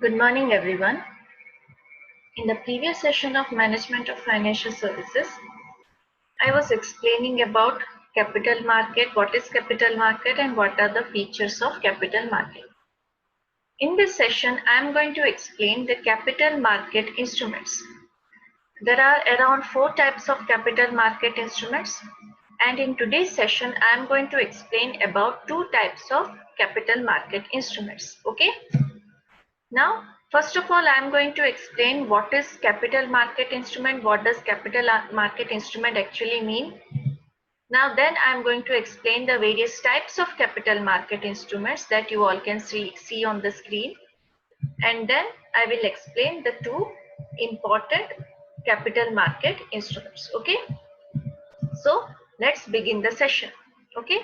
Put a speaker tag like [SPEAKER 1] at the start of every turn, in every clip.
[SPEAKER 1] Good morning, everyone. In the previous session of Management of Financial Services, I was explaining about capital market, what is capital market and what are the features of capital market. In this session, I am going to explain the capital market instruments. There are around 4 types of capital market instruments, and in today's session, I am going to explain about 2 types of capital market instruments. Okay? Now, first of all, I am going to explain what is capital market instrument, what does capital market instrument actually mean. Now then I am going to explain the various types of capital market instruments that you all can see on the screen, and then I will explain the 2 important capital market instruments. Okay, so let's begin the session. Okay,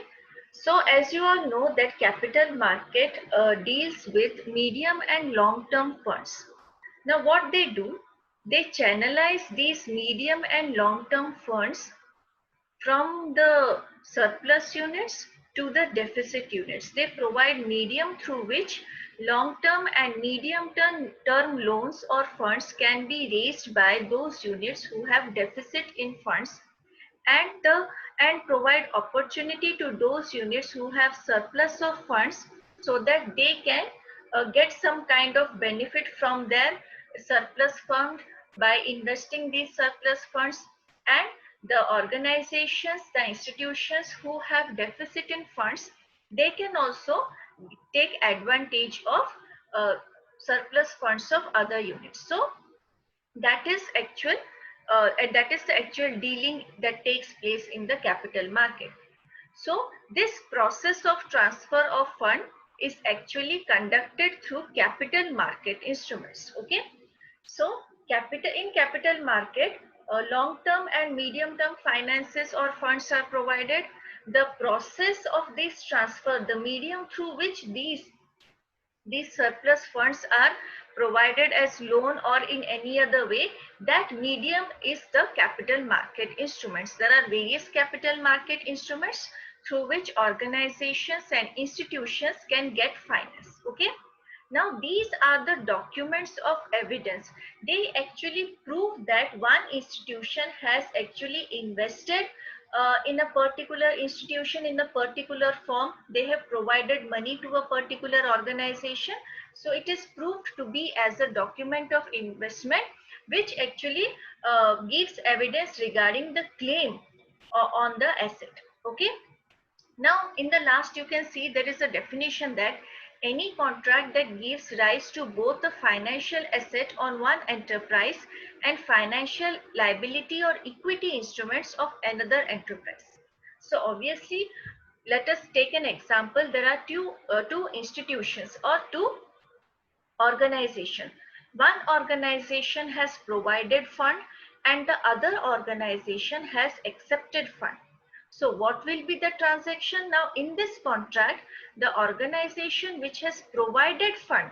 [SPEAKER 1] so as you all know that capital market deals with medium and long term funds. Now what they do, they channelize these medium and long term funds from the surplus units to the deficit units. They provide medium through which long term and medium term loans or funds can be raised by those units who have deficit in funds, and provide opportunity to those units who have surplus of funds so that they can get some kind of benefit from their surplus fund by investing these surplus funds. And the organizations, the institutions who have deficit in funds, they can also take advantage of surplus funds of other units. So that is actual that is the actual dealing that takes place in the capital market. So this process of transfer of fund is actually conducted through capital market instruments. Okay, so capital market, long term and medium term finances or funds are provided. The process of this transfer, the medium through which these surplus funds are provided as loan or in any other way, that medium is the capital market instruments. There are various capital market instruments through which organizations and institutions can get finance. Okay, now these are the documents of evidence. They actually prove that one institution has actually invested in a particular institution in a particular form. They have provided money to a particular organization. So it is proved to be as a document of investment, which actually gives evidence regarding the claim on the asset. Okay. Now, in the last, you can see there is a definition that any contract that gives rise to both the financial asset on one enterprise and financial liability or equity instruments of another enterprise. So obviously, let us take an example. There are two institutions or two organizations. One organization has provided fund and the other organization has accepted fund. So what will be the transaction? Now in this contract, the organization which has provided fund,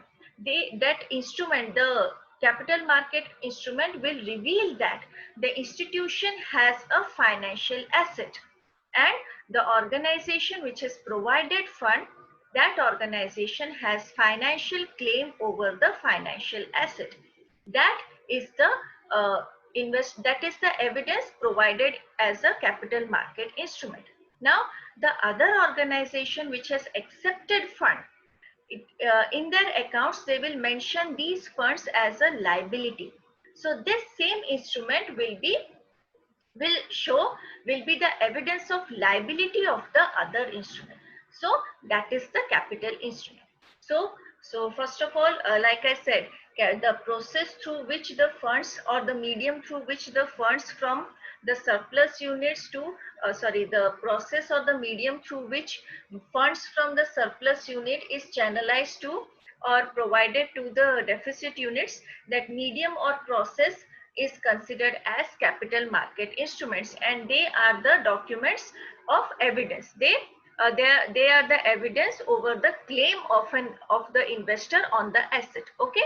[SPEAKER 1] that instrument, the capital market instrument will reveal that the institution has a financial asset, and the organization which has provided fund, that organization has financial claim over the financial asset. That is the that is the evidence provided as a capital market instrument. Now the other organization which has accepted fund, in their accounts they will mention these funds as a liability. So this same instrument will be the evidence of liability of the other instrument. So that is the capital instrument. So first of all, like I said, the process through which the funds, or the medium through which the funds from the surplus units to the process or the medium through which funds from the surplus unit is channelized to or provided to the deficit units, that medium or process is considered as capital market instruments, and they are the documents of evidence. They are the evidence over the claim of the investor on the asset. Okay,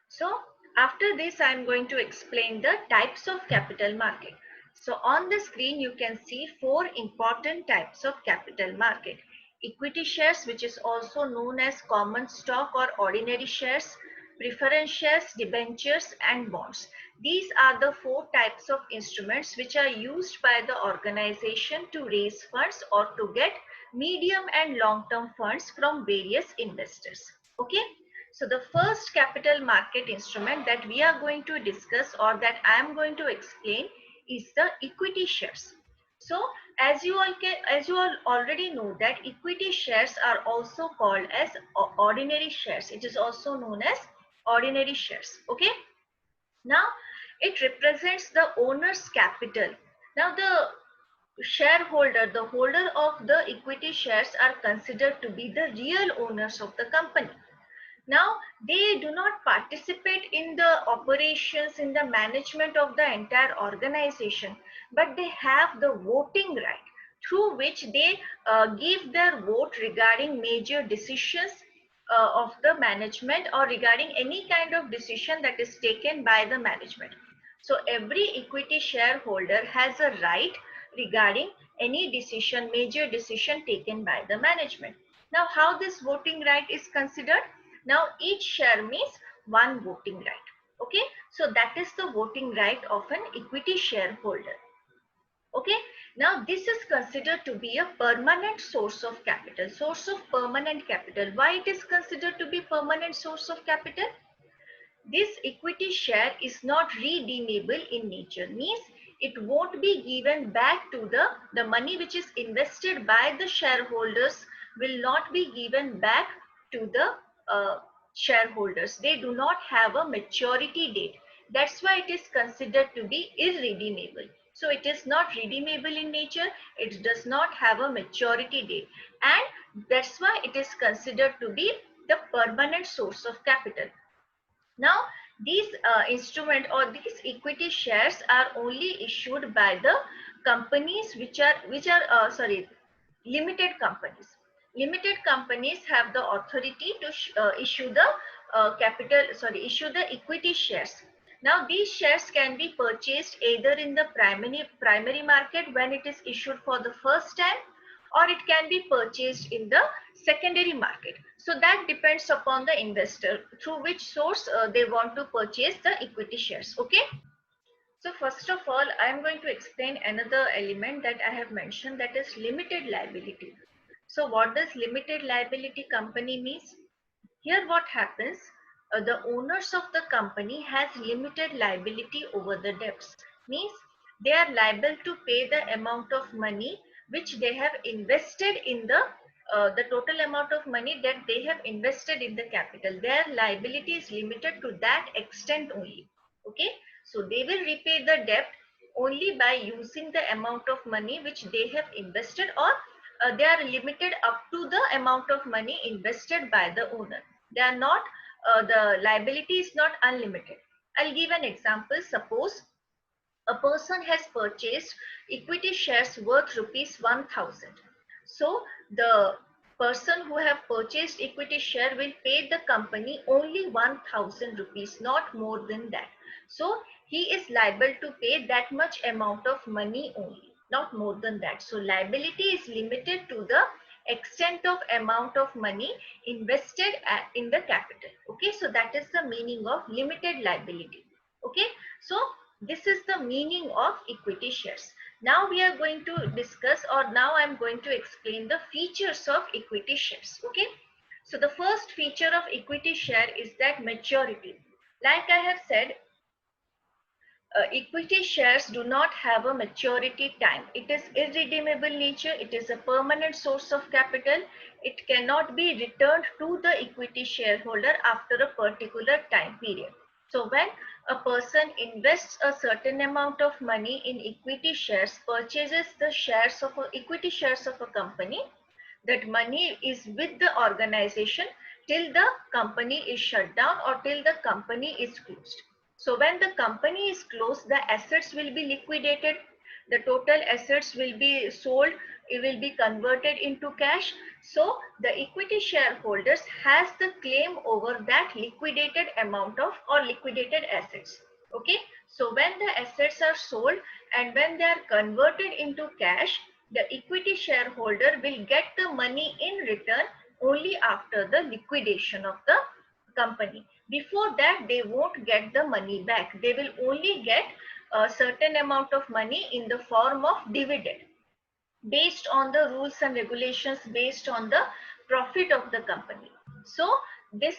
[SPEAKER 1] so after this I am going to explain the types of capital market. So on the screen you can see 4 important types of capital market. equity shares, which is also known as common stock or ordinary shares, preference shares, debentures, and bonds. These are the four types of instruments which are used by the organization to raise funds or to get medium and long-term funds from various investors. Okay. So the first capital market instrument that we are going to discuss or that I am going to explain is the equity shares. So as you all already know that equity shares are also called as ordinary shares. It is also known as ordinary shares. Okay. Now it represents the owner's capital. Now the shareholder, the holder of the equity shares are considered to be the real owners of the company. Now, they do not participate in the operations, in the management of the entire organization, but they have the voting right through which they give their vote regarding major decisions of the management or regarding any kind of decision that is taken by the management. So, every equity shareholder has a right regarding any decision, major decision taken by the management. Now, how this voting right is considered? Now each share means one voting right. Okay, so that is the voting right of an equity shareholder. Okay, now this is considered to be a permanent source of capital, source of permanent capital. Why it is considered to be permanent source of capital? This equity share is not redeemable in nature, means it won't be given back to the money which is invested by the shareholders will not be given back to the shareholders. They do not have a maturity date. That's why it is considered to be irredeemable. So it is not redeemable in nature. It does not have a maturity date. And that's why it is considered to be the permanent source of capital. Now, these instrument or these equity shares are only issued by the companies which are limited companies. Limited companies have the authority to issue the issue the equity shares. Now, these shares can be purchased either in the primary market when it is issued for the first time, or it can be purchased in the secondary market. So that depends upon the investor through which source they want to purchase the equity shares. Okay. So first of all, I am going to explain another element that I have mentioned, that is limited liability. So what does limited liability company means? Here what happens, the owners of the company has limited liability over the debts. Means they are liable to pay the amount of money which they have invested in the total amount of money that they have invested in the capital. Their liability is limited to that extent only. Okay, so they will repay the debt only by using the amount of money which they have invested, or they are limited up to the amount of money invested by the owner. They are not, the liability is not unlimited. I'll give an example. Suppose a person has purchased equity shares worth rupees 1000. So the person who have purchased equity share will pay the company only 1000 rupees, not more than that. So he is liable to pay that much amount of money only, not more than that. So liability is limited to the extent of amount of money invested in the capital. Okay, so that is the meaning of limited liability. Okay, so this is the meaning of equity shares. Now we are going to discuss, or now I am going to explain the features of equity shares. Okay, so the first feature of equity share is that maturity. Like I have said, equity shares do not have a maturity time. It is irredeemable nature. It is a permanent source of capital. It cannot be returned to the equity shareholder after a particular time period. So when a person invests a certain amount of money in equity shares, purchases the shares of equity shares of a company, that money is with the organization till the company is shut down or till the company is closed. So when the company is closed, the assets will be liquidated, the total assets will be sold, it will be converted into cash. So the equity shareholders has the claim over that liquidated amount of or liquidated assets. Okay, so when the assets are sold and when they are converted into cash, the equity shareholder will get the money in return only after the liquidation of the company. Before that, they won't get the money back. They will only get a certain amount of money in the form of dividend based on the rules and regulations, based on the profit of the company. So this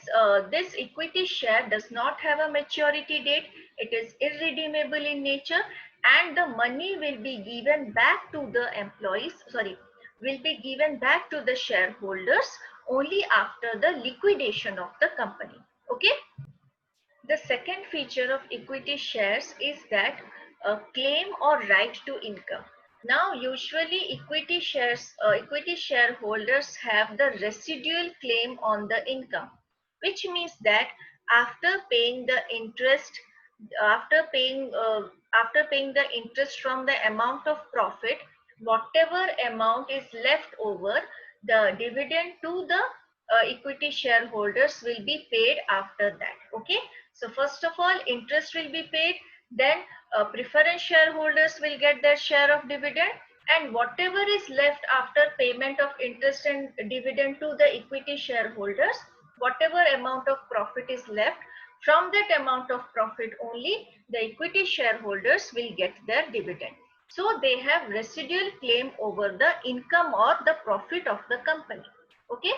[SPEAKER 1] equity share does not have a maturity date. It is irredeemable in nature, and the money will be given back to the employees, sorry, will be given back to the shareholders only after the liquidation of the company. Okay. The second feature of equity shares is that a claim or right to income. Now, usually equity shareholders have the residual claim on the income, which means that after paying the interest, after paying after paying the interest from the amount of profit, whatever amount is left over, the dividend to the equity shareholders will be paid after that. Okay. So first of all, interest will be paid, then preference shareholders will get their share of dividend, and whatever is left after payment of interest and dividend to the equity shareholders, whatever amount of profit is left, from that amount of profit only the equity shareholders will get their dividend. So they have residual claim over the income or the profit of the company. Okay.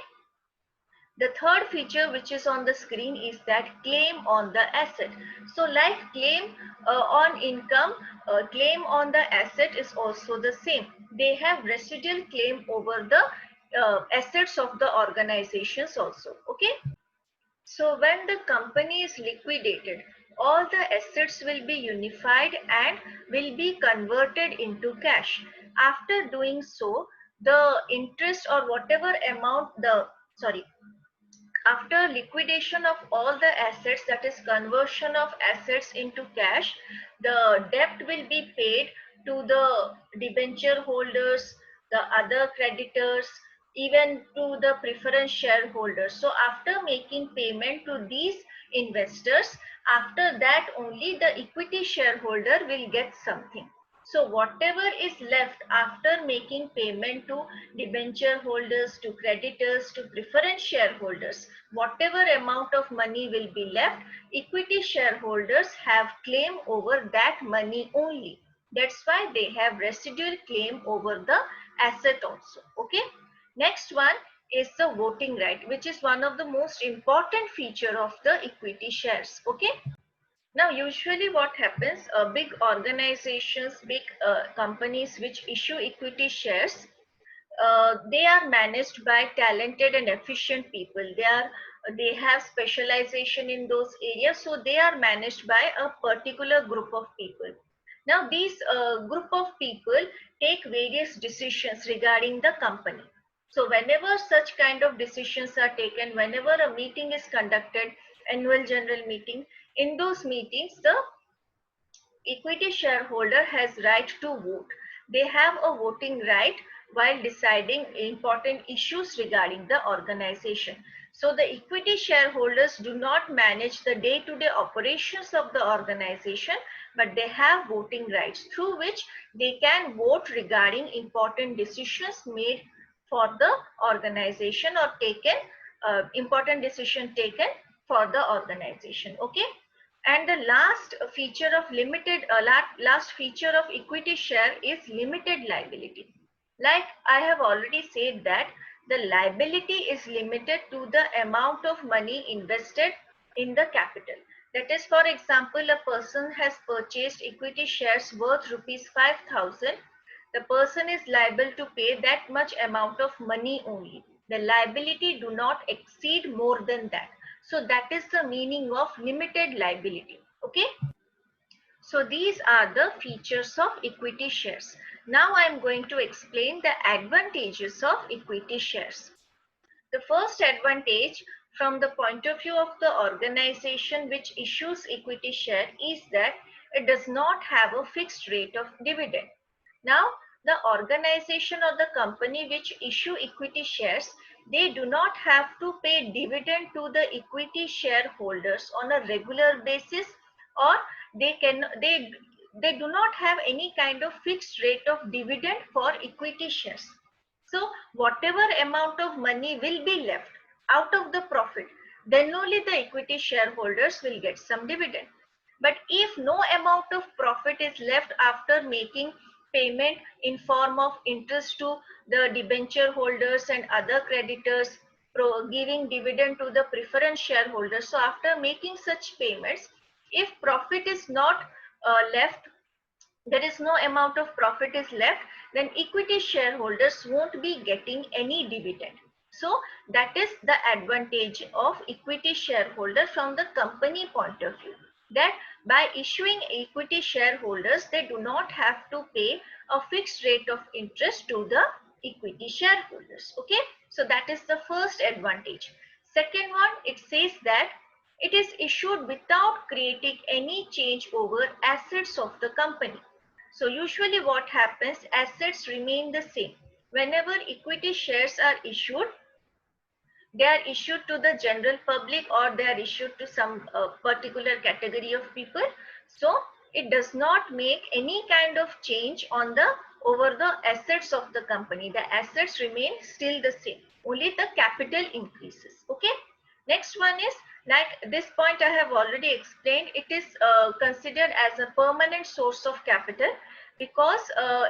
[SPEAKER 1] The third feature which is on the screen is that claim on the asset. So like claim on income, claim on the asset is also the same. They have residual claim over the assets of the organizations also. Okay. So when the company is liquidated, all the assets will be unified and will be converted into cash. After doing so, the interest or whatever amount after liquidation of all the assets, that is conversion of assets into cash, the debt will be paid to the debenture holders, the other creditors, even to the preference shareholders. So after making payment to these investors, after that only the equity shareholder will get something. So whatever is left after making payment to debenture holders, to creditors, to preference shareholders, whatever amount of money will be left, equity shareholders have claim over that money only. That's why they have residual claim over the asset also. Okay. Next one is the voting right, which is one of the most important feature of the equity shares. Okay. Now, usually what happens, big organizations, big companies which issue equity shares, they are managed by talented and efficient people. They have specialization in those areas, so they are managed by a particular group of people. Now, these group of people take various decisions regarding the company. So, whenever such kind of decisions are taken, whenever a meeting is conducted, annual general meeting, in those meetings, the equity shareholder has right to vote. They have a voting right while deciding important issues regarding the organization. So the equity shareholders do not manage the day-to-day operations of the organization, but they have voting rights through which they can vote regarding important decisions made for the organization or taken, important decision taken for the organization. Okay. And the last feature of equity share is limited liability. Like I have already said that the liability is limited to the amount of money invested in the capital. That is, for example, a person has purchased equity shares worth rupees 5,000. The person is liable to pay that much amount of money only. The liability do not exceed more than that. So that is the meaning of limited liability. Okay. So these are the features of equity shares. Now I am going to explain the advantages of equity shares. The first advantage from the point of view of the organization which issues equity share is that it does not have a fixed rate of dividend. Now, the organization or the company which issue equity shares, they do not have to pay dividend to the equity shareholders on a regular basis, or they they do not have any kind of fixed rate of dividend for equity shares. So whatever amount of money will be left out of the profit, then only the equity shareholders will get some dividend. But if no amount of profit is left after making payment in form of interest to the debenture holders and other creditors, giving dividend to the preference shareholders, so after making such payments, if profit is not left, there is no amount of profit is left, then equity shareholders won't be getting any dividend. So that is the advantage of equity shareholder from the company point of view, that by issuing equity shareholders, they do not have to pay a fixed rate of interest to the equity shareholders. Okay, so that is the first advantage. Second one, it says that it is issued without creating any change over assets of the company. So usually what happens, assets remain the same. Whenever equity shares are issued, they are issued to the general public or they are issued to some particular category of people. So it does not make any kind of change on the over the assets of the company. The assets remain still the same. Only the capital increases. Okay. Next one is, like this point I have already explained, it is considered as a permanent source of capital because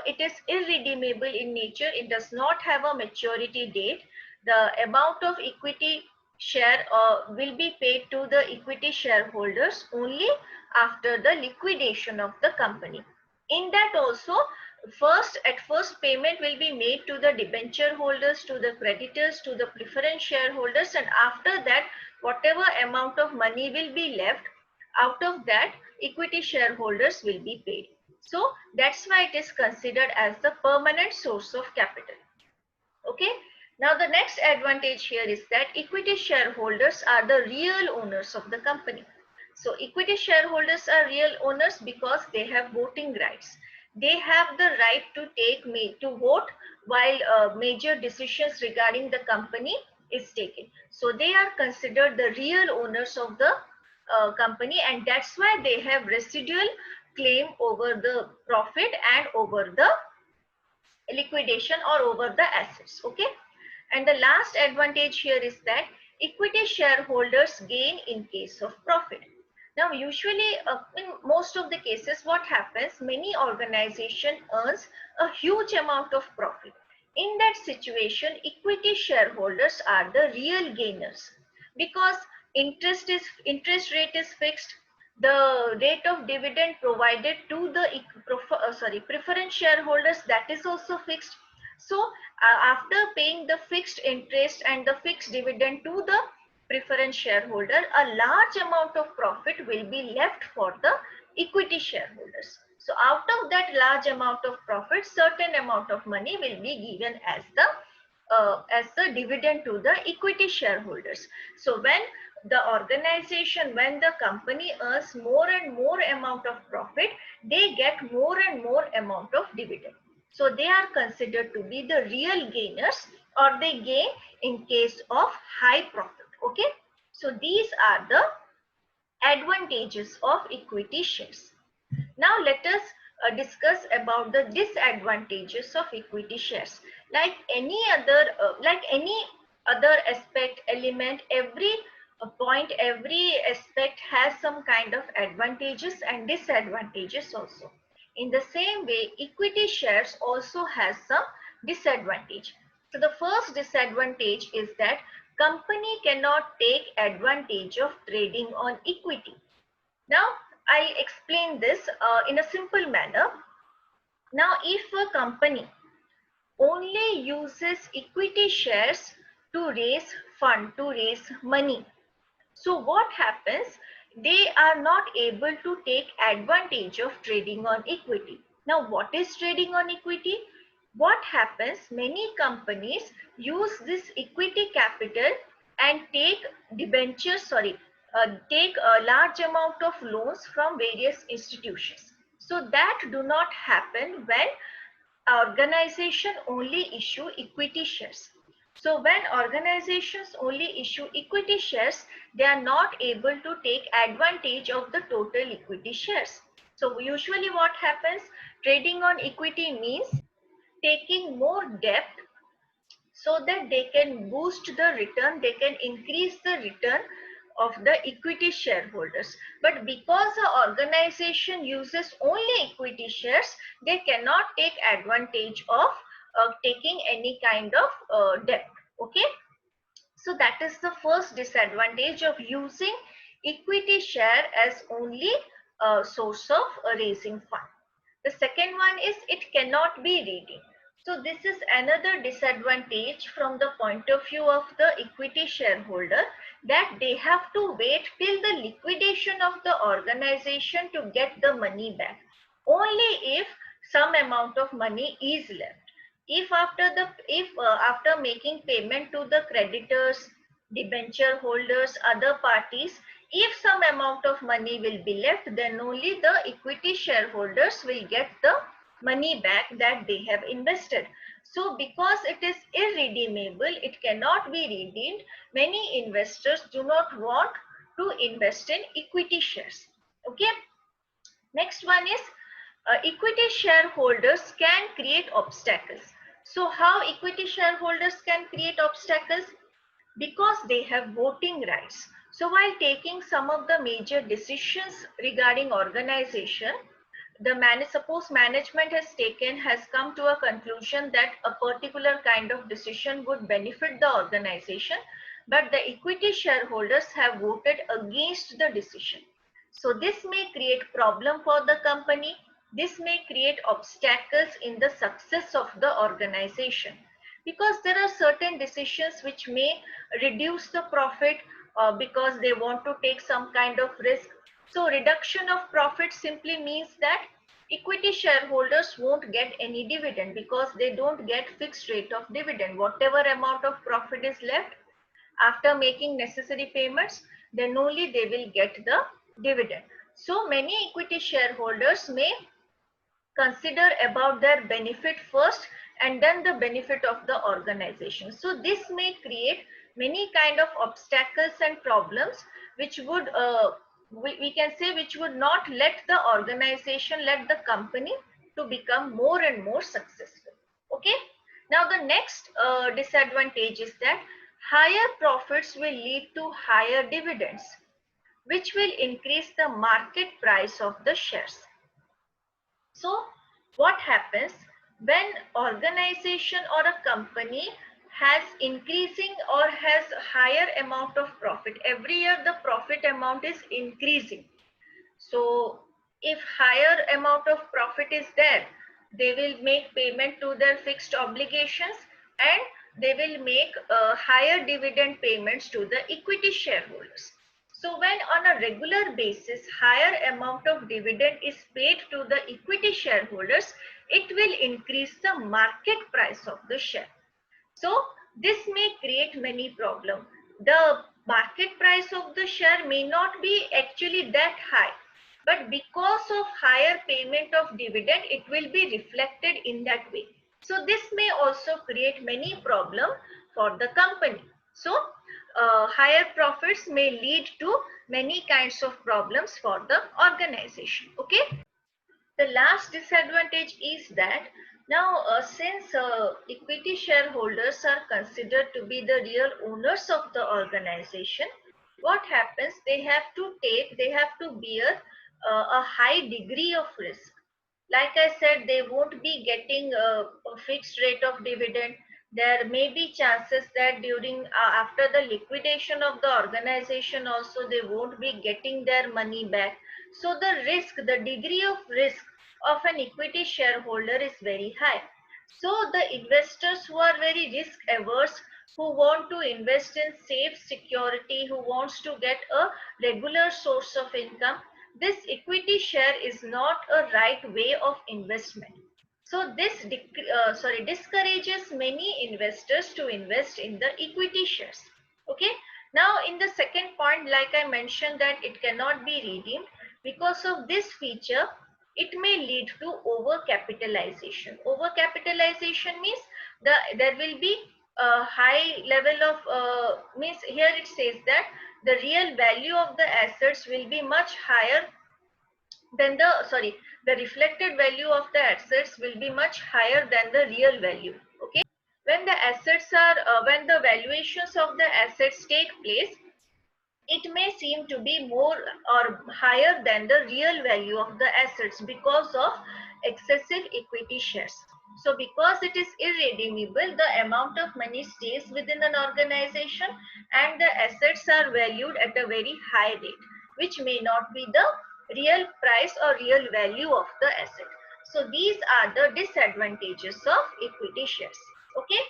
[SPEAKER 1] it is irredeemable in nature. It does not have a maturity date. The amount of equity share will be paid to the equity shareholders only after the liquidation of the company. In that also, at first payment will be made to the debenture holders, to the creditors, to the preference shareholders, and after that whatever amount of money will be left, out of that equity shareholders will be paid. So that's why it is considered as the permanent source of capital. Okay. Now the next advantage here is that equity shareholders are the real owners of the company. So equity shareholders are real owners because they have voting rights. They have the right to vote while major decisions regarding the company is taken. So they are considered the real owners of the company, and that's why they have residual claim over the profit and over the liquidation or over the assets. Okay. And the last advantage here is that equity shareholders gain in case of profit. Now usually in most of the cases what happens, many organization earns a huge amount of profit. In that situation, equity shareholders are the real gainers because interest rate is fixed. The rate of dividend provided to the preference shareholders, that is also fixed. So after paying the fixed interest and the fixed dividend to the preference shareholder, a large amount of profit will be left for the equity shareholders. So out of that large amount of profit, certain amount of money will be given as the dividend to the equity shareholders. So when the company earns more and more amount of profit, they get more and more amount of dividend. So they are considered to be the real gainers, or they gain in case of high profit. Okay. So these are the advantages of equity shares. Now let us discuss about the disadvantages of equity shares. Like any other aspect, element, every point, every aspect has some kind of advantages and disadvantages also. In the same way, equity shares also has some disadvantage. So the first disadvantage is that company cannot take advantage of trading on equity. Now I'll explain this in a simple manner. Now if a company only uses equity shares to raise fund, to raise money, so what happens? They are not able to take advantage of trading on equity. Now what is trading on equity? What happens? Many companies use this equity capital and take take a large amount of loans from various institutions. So that do not happen when organization only issue equity shares. So when organizations only issue equity shares, they are not able to take advantage of the total equity shares. So usually what happens, trading on equity means taking more debt so that they can boost the return, they can increase the return of the equity shareholders. But because the organization uses only equity shares, they cannot take advantage of taking any kind of debt. Okay, so that is the first disadvantage of using equity share as only a source of raising fund. The second one is it cannot be redeemed. So this is another disadvantage from the point of view of the equity shareholder, that they have to wait till the liquidation of the organization to get the money back. Only if some amount of money is left. If after making payment to the creditors, debenture holders, other parties, if some amount of money will be left, then only the equity shareholders will get the money back that they have invested. So because it is irredeemable, it cannot be redeemed, many investors do not want to invest in equity shares. Okay, next one is equity shareholders can create obstacles. So how equity shareholders can create obstacles? Because they have voting rights. So while taking some of the major decisions regarding organization, suppose management has come to a conclusion that a particular kind of decision would benefit the organization, but the equity shareholders have voted against the decision. So this may create problem for the company. This may create obstacles in the success of the organization, because there are certain decisions which may reduce the profit because they want to take some kind of risk. So reduction of profit simply means that equity shareholders won't get any dividend, because they don't get fixed rate of dividend. Whatever amount of profit is left after making necessary payments, then only they will get the dividend. So many equity shareholders may consider about their benefit first and then the benefit of the organization. So this may create many kind of obstacles and problems which would we can say which would not let the organization, let the company to become more and more successful. Okay, now the next disadvantage is that higher profits will lead to higher dividends, which will increase the market price of the shares. So what happens when organization or a company has increasing or has higher amount of profit? Every year the profit amount is increasing. So if higher amount of profit is there, they will make payment to their fixed obligations, and they will make higher dividend payments to the equity shareholders. So when on a regular basis higher amount of dividend is paid to the equity shareholders, it will increase the market price of the share. So this may create many problems. The market price of the share may not be actually that high, but because of higher payment of dividend, it will be reflected in that way. So this may also create many problems for the company. So higher profits may lead to many kinds of problems for the organization. Okay. The last disadvantage is that now since equity shareholders are considered to be the real owners of the organization, what happens, they have to bear a high degree of risk. Like I said, they won't be getting a fixed rate of dividend. There may be chances that during after the liquidation of the organization also they won't be getting their money back. So the risk, the degree of risk of an equity shareholder is very high. So the investors who are very risk averse, who want to invest in safe security, who wants to get a regular source of income, this equity share is not a right way of investment. So this discourages many investors to invest in the equity shares. Okay. Now in the second point, like I mentioned, that it cannot be redeemed. Because of this feature, it may lead to overcapitalization. Overcapitalization means there will be a high level of means here it says that the real value of the assets will be much higher then the reflected value of the assets will be much higher than the real value. Okay, when the assets are when the valuations of the assets take place, it may seem to be more or higher than the real value of the assets because of excessive equity shares. So because it is irredeemable, the amount of money stays within an organization and the assets are valued at a very high rate, which may not be the real price or real value of the asset. So these are the disadvantages of equity shares. Okay.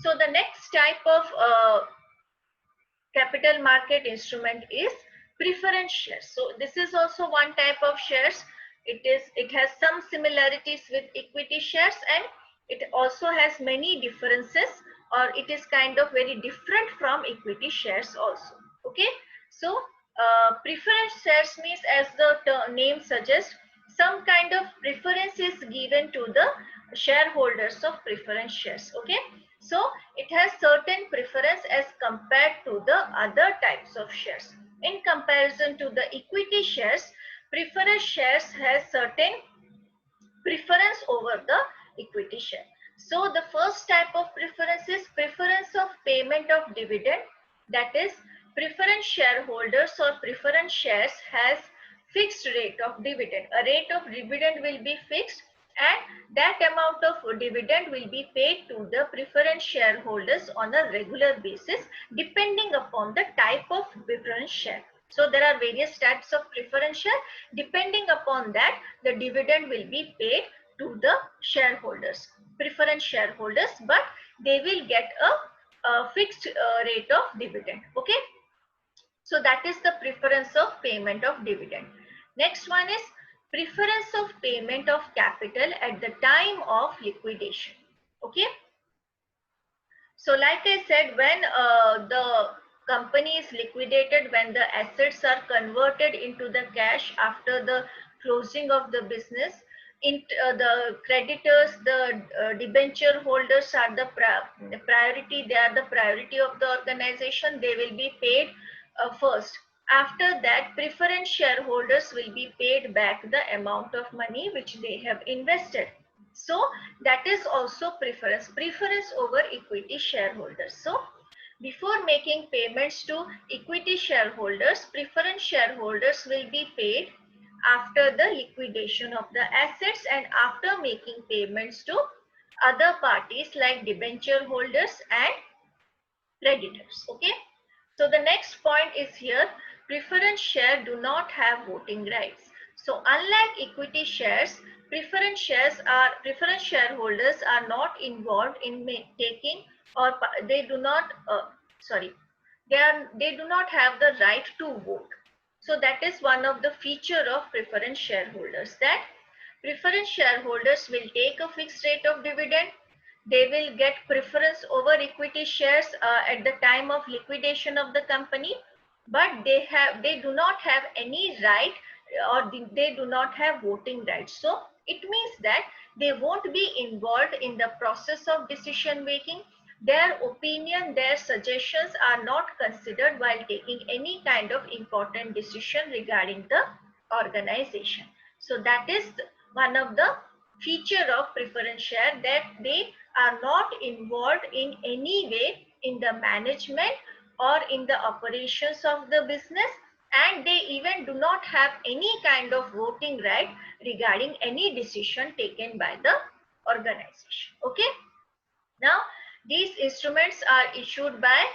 [SPEAKER 1] So the next type of capital market instrument is preference shares. So this is also one type of shares. It has some similarities with equity shares, and it also has many differences, or it is kind of very different from equity shares also. Okay, so preference shares means, as the name suggests, some kind of preference is given to the shareholders of preference shares. Okay, so it has certain preference as compared to the other types of shares. In comparison to the equity shares, preference shares has certain preference over the equity share. So the first type of preference is preference of payment of dividend. That is, preference shareholders or preference shares has fixed rate of dividend. A rate of dividend will be fixed, and that amount of dividend will be paid to the preference shareholders on a regular basis depending upon the type of preference share. So there are various types of preference share. Depending upon that, the dividend will be paid to the shareholders, preference shareholders, but they will get a fixed rate of dividend. Okay, so that is the preference of payment of dividend. Next one is preference of payment of capital at the time of liquidation. Okay, so like I said, when the company is liquidated, when the assets are converted into the cash after the closing of the business, the creditors, the debenture holders are the priority. They are the priority of the organization. They will be paid first. After that, preference shareholders will be paid back the amount of money which they have invested. So that is also preference over equity shareholders. So before making payments to equity shareholders, preference shareholders will be paid after the liquidation of the assets and after making payments to other parties like debenture holders and creditors. Okay, so the next point is here, preference share do not have voting rights. So unlike equity shares, preference shareholders are not involved in taking, or they do not they do not have the right to vote. So that is one of the feature of preference shareholders, that preference shareholders will take a fixed rate of dividend. They will get preference over equity shares at the time of liquidation of the company, but they do not have any right, or they do not have voting rights. So it means that they won't be involved in the process of decision making. Their opinion, their suggestions are not considered while taking any kind of important decision regarding the organization. So that is one of the feature of preference share, that they are not involved in any way in the management or in the operations of the business, and they even do not have any kind of voting right regarding any decision taken by the organization. Okay, now these instruments are issued by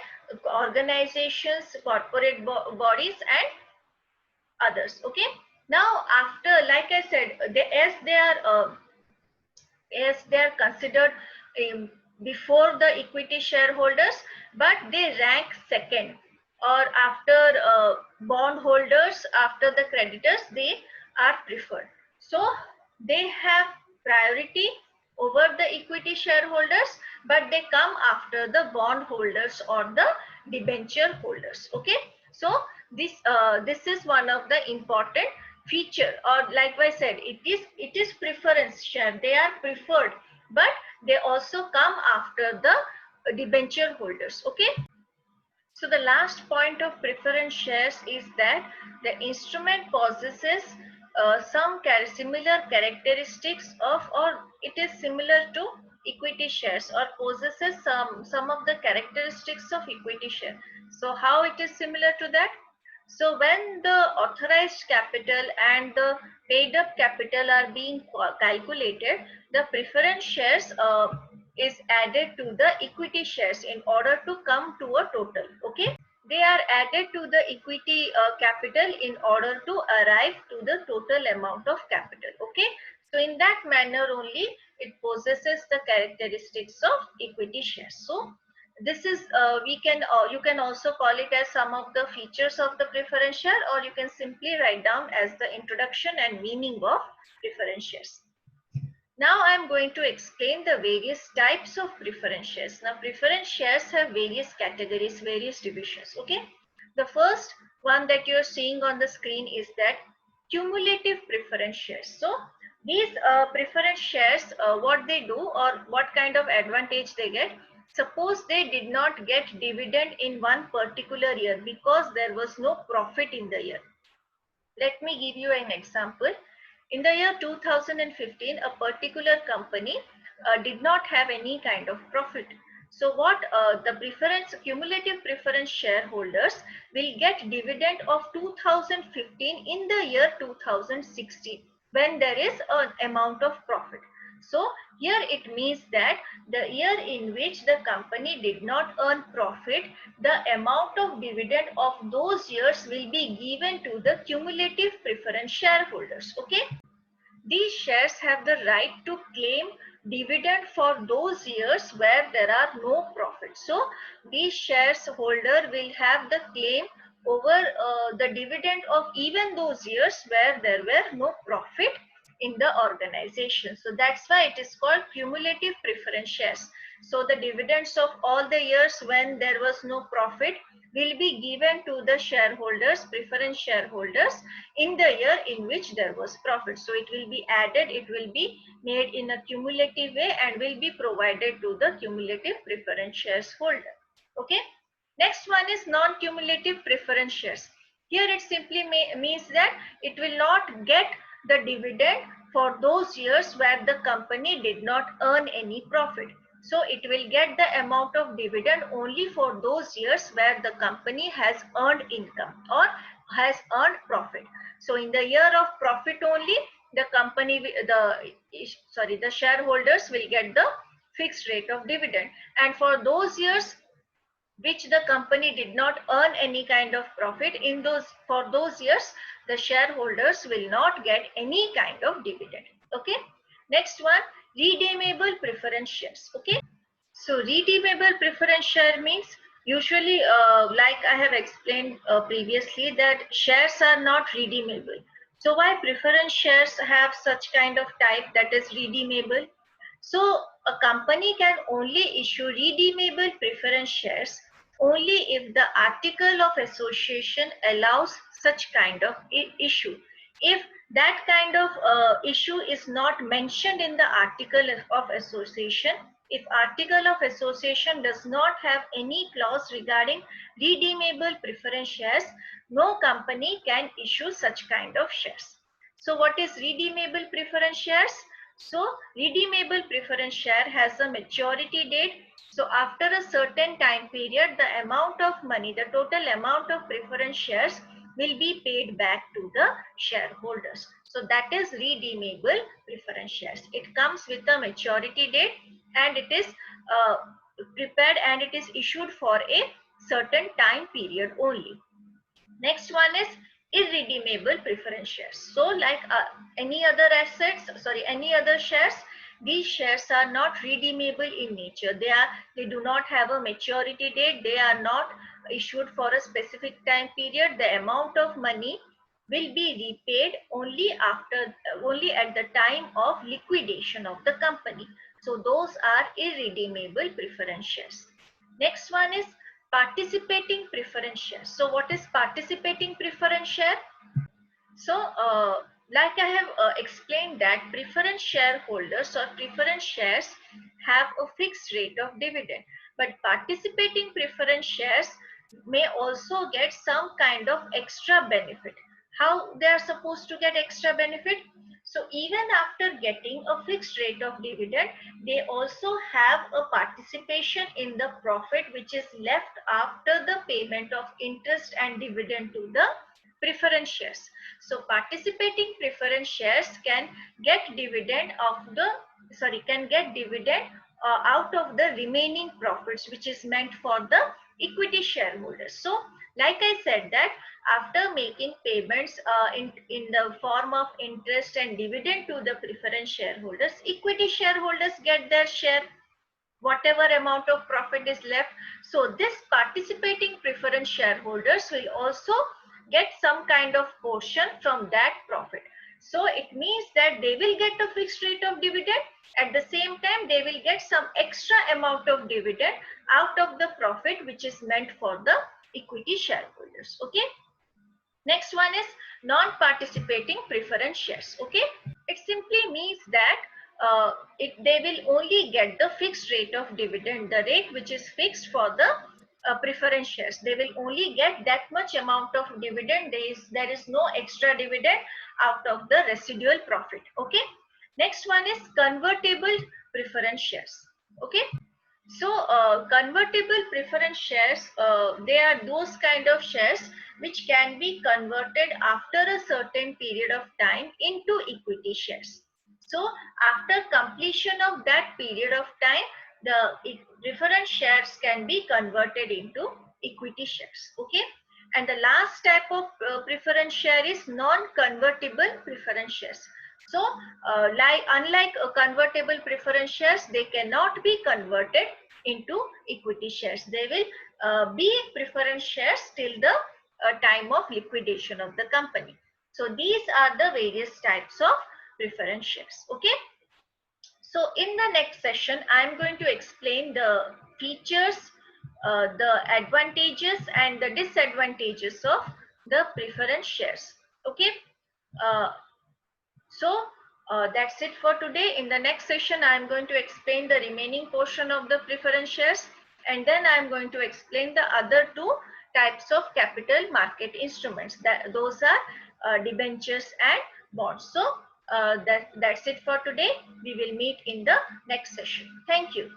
[SPEAKER 1] organizations, corporate bodies and others. Okay, now after, like I said, as they are considered before the equity shareholders, but they rank second, or after bond holders, after the creditors, they are preferred. So they have priority over the equity shareholders, but they come after the bond holders or the debenture holders. Okay, so this is one of the important feature, or like I said, it is preference share. They are preferred, but they also come after the debenture holders. Okay, so the last point of preference shares is that the instrument possesses some similar characteristics of, or it is similar to equity shares, or possesses some of the characteristics of equity share. So how it is similar to that? So when the authorized capital and the paid up capital are being calculated, the preference shares is added to the equity shares in order to come to a total. Okay, they are added to the equity capital in order to arrive to the total amount of capital. Okay, so in that manner only it possesses the characteristics of equity shares. So this is you can also call it as some of the features of the preference share, or you can simply write down as the introduction and meaning of preference shares. Now I am going to explain the various types of preference shares. Now preference shares have various categories, various divisions. Okay, the first one that you are seeing on the screen is that cumulative preference shares. So these preference shares, what they do or what kind of advantage they get. Suppose they did not get dividend in one particular year because there was no profit in the year. Let me give you an example. In the year 2015, a particular company did not have any kind of profit. So what the cumulative preference shareholders will get dividend of 2015 in the year 2016 when there is an amount of profit. So here it means that the year in which the company did not earn profit, the amount of dividend of those years will be given to the cumulative preference shareholders. Okay, these shares have the right to claim dividend for those years where there are no profits. So these shareholder will have the claim over the dividend of even those years where there were no profit in the organization. So that's why it is called cumulative preference shares. So the dividends of all the years when there was no profit will be given to the shareholders, preference shareholders, in the year in which there was profit. So it will be added, it will be made in a cumulative way and will be provided to the cumulative preference shares holder. Okay, next one is non-cumulative preference shares. Here it simply means that it will not get the dividend for those years where the company did not earn any profit. So it will get the amount of dividend only for those years where the company has earned income or has earned profit. So in the year of profit only, the company, the shareholders will get the fixed rate of dividend. And for those years which the company did not earn any kind of profit, for those years the shareholders will not get any kind of dividend. Okay, next one, redeemable preference shares. Okay, so redeemable preference share means usually like I have explained previously that shares are not redeemable. So why preference shares have such kind of type that is redeemable? So a company can only issue redeemable preference shares only if the article of association allows such kind of issue. If that kind of issue is not mentioned in the article of association, if article of association does not have any clause regarding redeemable preference shares, no company can issue such kind of shares. So what is redeemable preference shares? So redeemable preference share has a maturity date. So after a certain time period, the amount of money, the total amount of preference shares will be paid back to the shareholders. So that is redeemable preference shares. It comes with a maturity date and it is prepared and it is issued for a certain time period only. Next one is irredeemable preference shares. So like any other any other shares, these shares are not redeemable in nature. They do not have a maturity date. They are not issued for a specific time period. The amount of money will be repaid only at the time of liquidation of the company. So those are irredeemable preference shares. Next one is participating preference shares. So what is participating preference share? So like I have explained that preference shareholders or preference shares have a fixed rate of dividend, but participating preference shares may also get some kind of extra benefit. how they are supposed to get extra benefit? So even after getting a fixed rate of dividend, they also have a participation in the profit which is left after the payment of interest and dividend to the preference shares. So participating preference shares can get dividend of the out of the remaining profits which is meant for the equity shareholders. So like I said that after making payments in the form of interest and dividend to the preference shareholders, equity shareholders get their share, whatever amount of profit is left. So this participating preference shareholders will also get some kind of portion from that profit. So it means that they will get a fixed rate of dividend. At the same time, they will get some extra amount of dividend out of the profit which is meant for the equity shareholders. Okay. Next one is non-participating preference shares. Okay. It simply means that they will only get the fixed rate of dividend, the rate which is fixed for the preference shares. They will only get that much amount of dividend. There is no extra dividend out of the residual profit. Okay. Next one is convertible preference shares. Okay. So convertible preference shares, they are those kind of shares which can be converted after a certain period of time into equity shares. So after completion of that period of time, the preference shares can be converted into equity shares. Okay. And the last type of preference share is non-convertible preference shares. So unlike convertible preference shares, they cannot be converted into equity shares. They will be preference shares till the time of liquidation of the company. So these are the various types of preference shares. Okay. So in the next session, I am going to explain the features, the advantages and the disadvantages of the preference shares. Okay. Uh, so that's it for today. In the next session, I am going to explain the remaining portion of the preference shares, and then I am going to explain the other two types of capital market instruments. Those are debentures and bonds. So that's it for today. We will meet in the next session. Thank you.